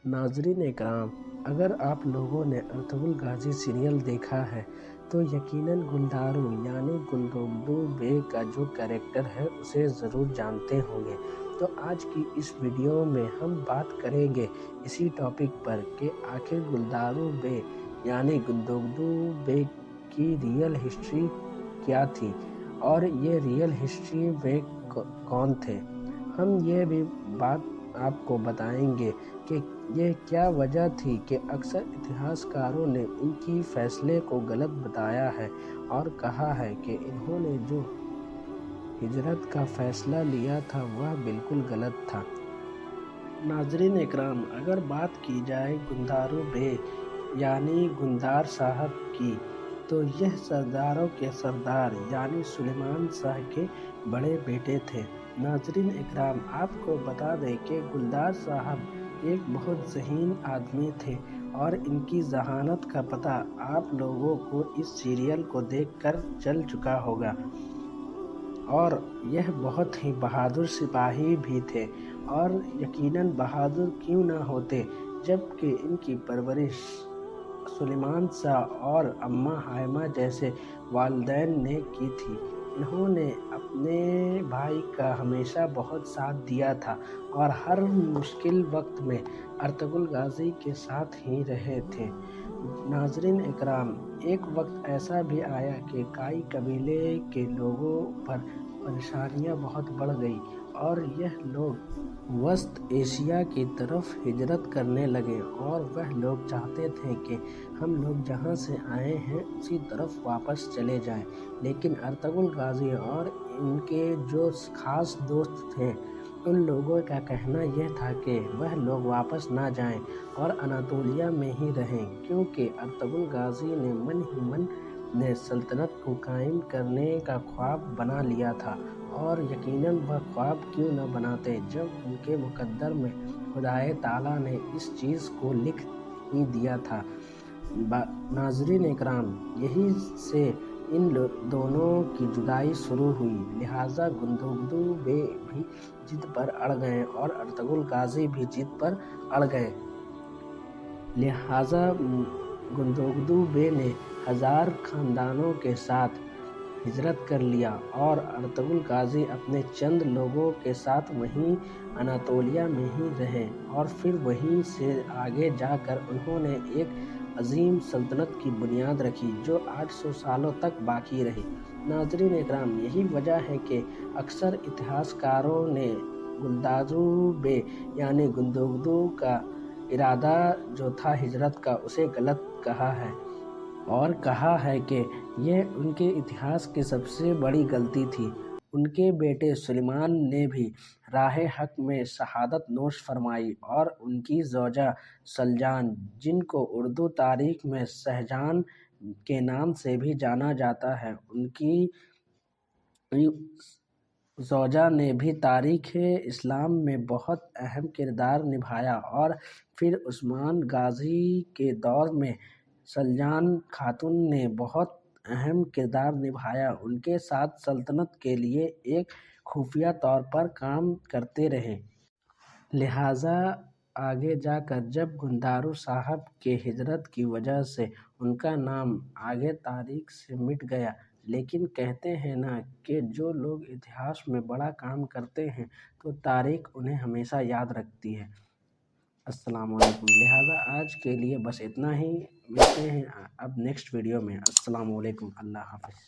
ناظرین اکرام، اگر آپ لوگوں نے ارطغرل غازی سیریل دیکھا ہے تو یقیناً گلدارو یعنی گلدوگدو بے کا جو کریکٹر ہے اسے ضرور جانتے ہوں گے۔ تو آج کی اس ویڈیو میں ہم بات کریں گے اسی ٹاپک پر کہ آخر گلدارو بے یعنی گلدوگدو بے کی ریئل ہسٹری کیا تھی اور یہ ریئل ہسٹری بے کون تھے۔ ہم یہ بھی بات آپ کو بتائیں گے کہ یہ کیا وجہ تھی کہ اکثر اتہاس کاروں نے ان کی فیصلے کو غلط بتایا ہے اور کہا ہے کہ انہوں نے جو ہجرت کا فیصلہ لیا تھا وہ بالکل غلط تھا۔ ناظرین اکرام، اگر بات کی جائے گلدارو بے یعنی گلدار صاحب کی تو یہ سرداروں کے سردار یعنی سلیمان شاہ کے بڑے بیٹے تھے۔ ناظرین اکرام، آپ کو بتا دیں کہ گلدار صاحب ایک بہت ذہین آدمی تھے اور ان کی ذہانت کا پتہ آپ لوگوں کو اس سیریل کو دیکھ کر چل چکا ہوگا، اور یہ بہت ہی بہادر سپاہی بھی تھے۔ اور یقیناً بہادر کیوں نہ ہوتے جبکہ ان کی پرورش سلیمان شاہ اور اماں حائمہ جیسے والدین نے کی تھی۔ انہوں نے اپنے بھائی کا ہمیشہ بہت ساتھ دیا تھا اور ہر مشکل وقت میں ارطغرل غازی کے ساتھ ہی رہے تھے۔ ناظرین اکرام، ایک وقت ایسا بھی آیا کہ کائی قبیلے کے لوگوں پر پریشانیاں بہت بڑھ گئیں اور یہ لوگ وسط ایشیا کی طرف ہجرت کرنے لگے، اور وہ لوگ چاہتے تھے کہ ہم لوگ جہاں سے آئے ہیں اسی طرف واپس چلے جائیں، لیکن ارطغرل غازی اور ان کے جو خاص دوست تھے ان لوگوں کا کہنا یہ تھا کہ وہ لوگ واپس نہ جائیں اور اناطولیہ میں ہی رہیں، کیونکہ ارطغرل غازی نے من نے سلطنت کو قائم کرنے کا خواب بنا لیا تھا، اور یقیناً وہ خواب کیوں نہ بناتے جب ان کے مقدر میں خدائے تعالیٰ نے اس چیز کو لکھ ہی دیا تھا۔ ناظرین اکرام، یہی سے ان دونوں کی جدائی شروع ہوئی، لہٰذا گلدوگدو بے بھی ضد پر اڑ گئے اور ارطغرل غازی بھی ضد پر اڑ گئے۔ لہٰذا گلدوگدو بے نے ہزار خاندانوں کے ساتھ ہجرت کر لیا اور ارطغرل غازی اپنے چند لوگوں کے ساتھ وہیں اناطولیہ میں ہی رہے، اور پھر وہیں سے آگے جا کر انہوں نے ایک عظیم سلطنت کی بنیاد رکھی جو 800 سالوں تک باقی رہی۔ ناظرین اکرام، یہی وجہ ہے کہ اکثر اتہاس کاروں نے گلدارو بے یعنی گلدوگدو کا ارادہ جو تھا ہجرت کا اسے غلط کہا ہے، اور کہا ہے کہ یہ ان کے اتہاس کی سب سے بڑی غلطی تھی۔ ان کے بیٹے سلیمان نے بھی راہ حق میں شہادت نوش فرمائی، اور ان کی زوجہ سلجان، جن کو اردو تاریخ میں شہجان کے نام سے بھی جانا جاتا ہے، ان کی زوجہ نے بھی تاریخ اسلام میں بہت اہم کردار نبھایا، اور پھر عثمان غازی کے دور میں سلجان خاتون نے بہت اہم کردار نبھایا، ان کے ساتھ سلطنت کے لیے ایک خفیہ طور پر کام کرتے رہے۔ لہٰذا آگے جا کر جب گلدارو صاحب کے ہجرت کی وجہ سے ان کا نام آگے تاریخ سے مٹ گیا، لیکن کہتے ہیں نا کہ جو لوگ اتہاس میں بڑا کام کرتے ہیں تو تاریخ انہیں ہمیشہ یاد رکھتی ہے۔ السلام علیکم۔ لہٰذا آج کے لیے بس اتنا ہی، ملتے ہیں اب نیکسٹ ویڈیو میں۔ السلام علیکم، اللہ حافظ۔